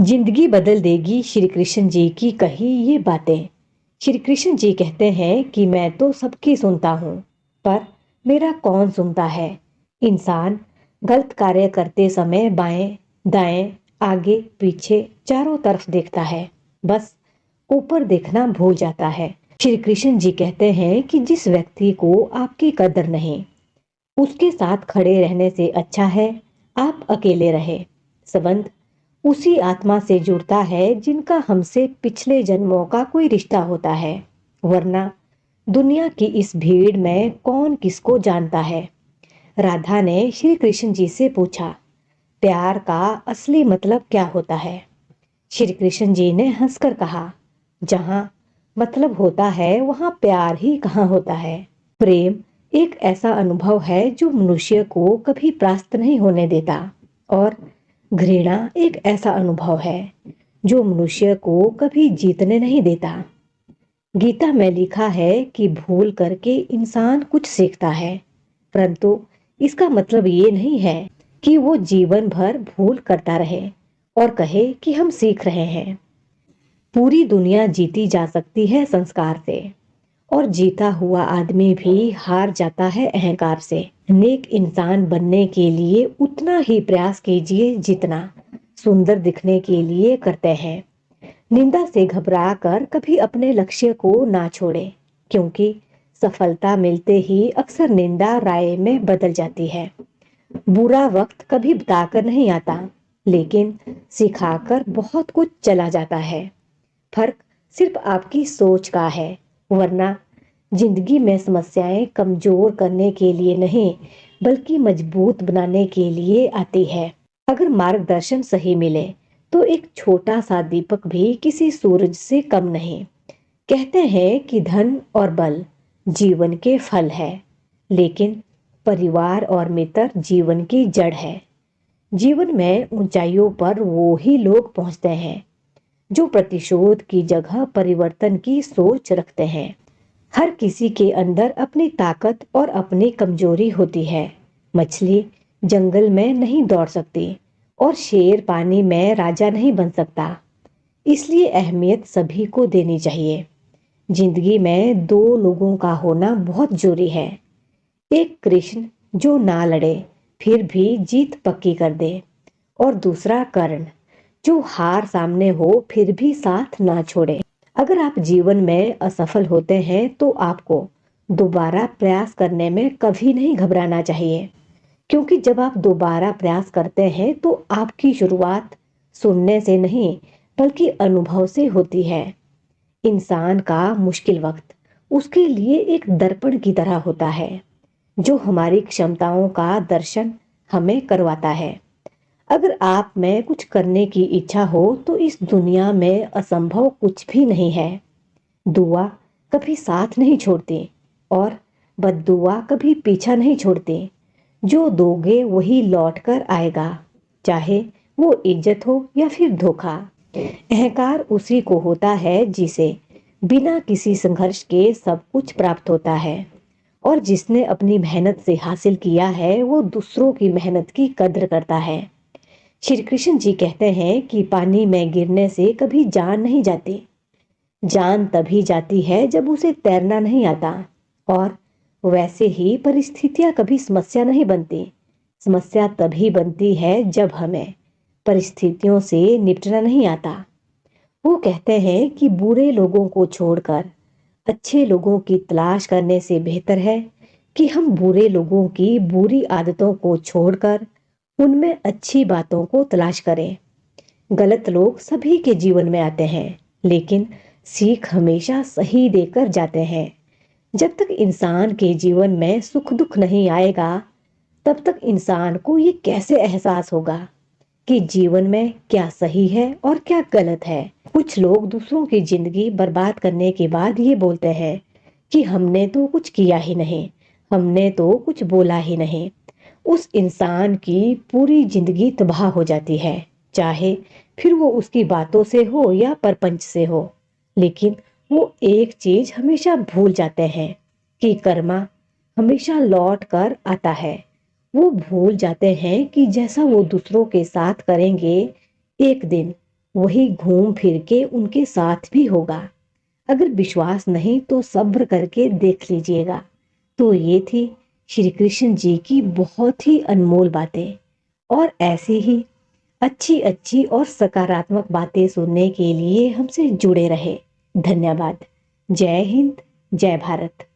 जिंदगी बदल देगी श्री कृष्ण जी की कही ये बातें। श्री कृष्ण जी कहते हैं कि मैं तो सबकी सुनता हूँ, पर मेरा कौन सुनता है। इंसान गलत कार्य करते समय बाएं दाएं आगे पीछे चारों तरफ देखता है, बस ऊपर देखना भूल जाता है। श्री कृष्ण जी कहते हैं कि जिस व्यक्ति को आपकी कदर नहीं, उसके साथ खड़े रहने से अच्छा है आप अकेले रहे। संबंध उसी आत्मा से जुड़ता है जिनका हमसे पिछले जन्मों का कोई रिश्ता होता है, वरना दुनिया की इस भीड़ में कौन किसको जानता है। राधा ने श्री कृष्ण जी से पूछा, प्यार का असली मतलब क्या होता है। श्री कृष्ण जी ने हंसकर कहा, जहां मतलब होता है वहां प्यार ही कहाँ होता है। प्रेम एक ऐसा अनुभव है जो मनुष्य को कभी परास्त नहीं होने देता, और घृणा एक ऐसा अनुभव है जो मनुष्य को कभी जीतने नहीं देता। गीता में लिखा है कि भूल करके इंसान कुछ सीखता है, परंतु इसका मतलब ये नहीं है कि वो जीवन भर भूल करता रहे और कहे कि हम सीख रहे हैं। पूरी दुनिया जीती जा सकती है संस्कार से, और जीता हुआ आदमी भी हार जाता है अहंकार से। नेक इंसान बनने के लिए उतना ही प्रयास कीजिए जितना सुंदर दिखने के लिए करते हैं। निंदा से घबरा कर कभी अपने लक्ष्य को ना छोड़े, क्योंकि सफलता मिलते ही अक्सर निंदा राय में बदल जाती है। बुरा वक्त कभी बताकर नहीं आता, लेकिन सिखाकर बहुत कुछ चला जाता है। फर्क सिर्फ आपकी सोच का है, वरना जिंदगी में समस्याएं कमजोर करने के लिए नहीं, बल्कि मजबूत बनाने के लिए आती है। अगर मार्गदर्शन सही मिले तो एक छोटा सा दीपक भी किसी सूरज से कम नहीं। कहते हैं कि धन और बल जीवन के फल है, लेकिन परिवार और मित्र जीवन की जड़ है। जीवन में ऊंचाइयों पर वो ही लोग पहुंचते हैं जो प्रतिशोध की जगह परिवर्तन की सोच रखते हैं। हर किसी के अंदर अपनी ताकत और अपनी कमजोरी होती है। मछली जंगल में नहीं दौड़ सकती, और शेर पानी में राजा नहीं बन सकता। इसलिए अहमियत सभी को देनी चाहिए। जिंदगी में दो लोगों का होना बहुत जरूरी है। एक कृष्ण जो ना लड़े फिर भी जीत पक्की कर दे, और दूसरा कर्ण जो हार सामने हो फिर भी साथ ना छोड़े। अगर आप जीवन में असफल होते हैं तो आपको दोबारा प्रयास करने में कभी नहीं घबराना चाहिए, क्योंकि जब आप दोबारा प्रयास करते हैं तो आपकी शुरुआत सुनने से नहीं, बल्कि अनुभव से होती है। इंसान का मुश्किल वक्त उसके लिए एक दर्पण की तरह होता है, जो हमारी क्षमताओं का दर्शन हमें करवाता है। अगर आप में कुछ करने की इच्छा हो तो इस दुनिया में असंभव कुछ भी नहीं है। दुआ कभी साथ नहीं छोड़ती, और बद्दुआ कभी पीछा नहीं छोड़ती। जो दोगे वही लौट कर आएगा, चाहे वो इज्जत हो या फिर धोखा। अहंकार उसी को होता है जिसे बिना किसी संघर्ष के सब कुछ प्राप्त होता है, और जिसने अपनी मेहनत से हासिल किया है वो दूसरों की मेहनत की कद्र करता है। श्री कृष्ण जी कहते हैं कि पानी में गिरने से कभी जान नहीं जाती। जान तभी जाती है जब उसे तैरना नहीं आता, और वैसे ही परिस्थितियां कभी समस्या नहीं बनती। समस्या तभी बनती है जब हमें परिस्थितियों से निपटना नहीं आता। वो कहते हैं कि बुरे लोगों को छोड़कर अच्छे लोगों की तलाश करने से बेहतर है कि हम बुरे लोगों की बुरी आदतों को छोड़कर उनमें अच्छी बातों को तलाश करें। गलत लोग सभी के जीवन में आते हैं, लेकिन सीख हमेशा सही देकर जाते हैं। जब तक इंसान के जीवन में सुख दुख नहीं आएगा, तब तक इंसान को ये कैसे एहसास होगा कि जीवन में क्या सही है और क्या गलत है। कुछ लोग दूसरों की जिंदगी बर्बाद करने के बाद ये बोलते हैं कि हमने तो कुछ किया ही नहीं, हमने तो कुछ बोला ही नहीं। उस इंसान की पूरी जिंदगी तबाह हो जाती है, चाहे फिर वो उसकी बातों से हो या परपंच से हो। लेकिन वो एक चीज हमेशा भूल जाते हैं कि कर्मा हमेशा लौट कर आता है। वो भूल जाते हैं कि जैसा वो दूसरों के साथ करेंगे, एक दिन वही घूम फिर के उनके साथ भी होगा। अगर विश्वास नहीं तो सब्र करके देख लीजिएगा। तो ये थी श्री कृष्ण जी की बहुत ही अनमोल बातें। और ऐसी ही अच्छी अच्छी और सकारात्मक बातें सुनने के लिए हमसे जुड़े रहे। धन्यवाद। जय हिंद, जय भारत।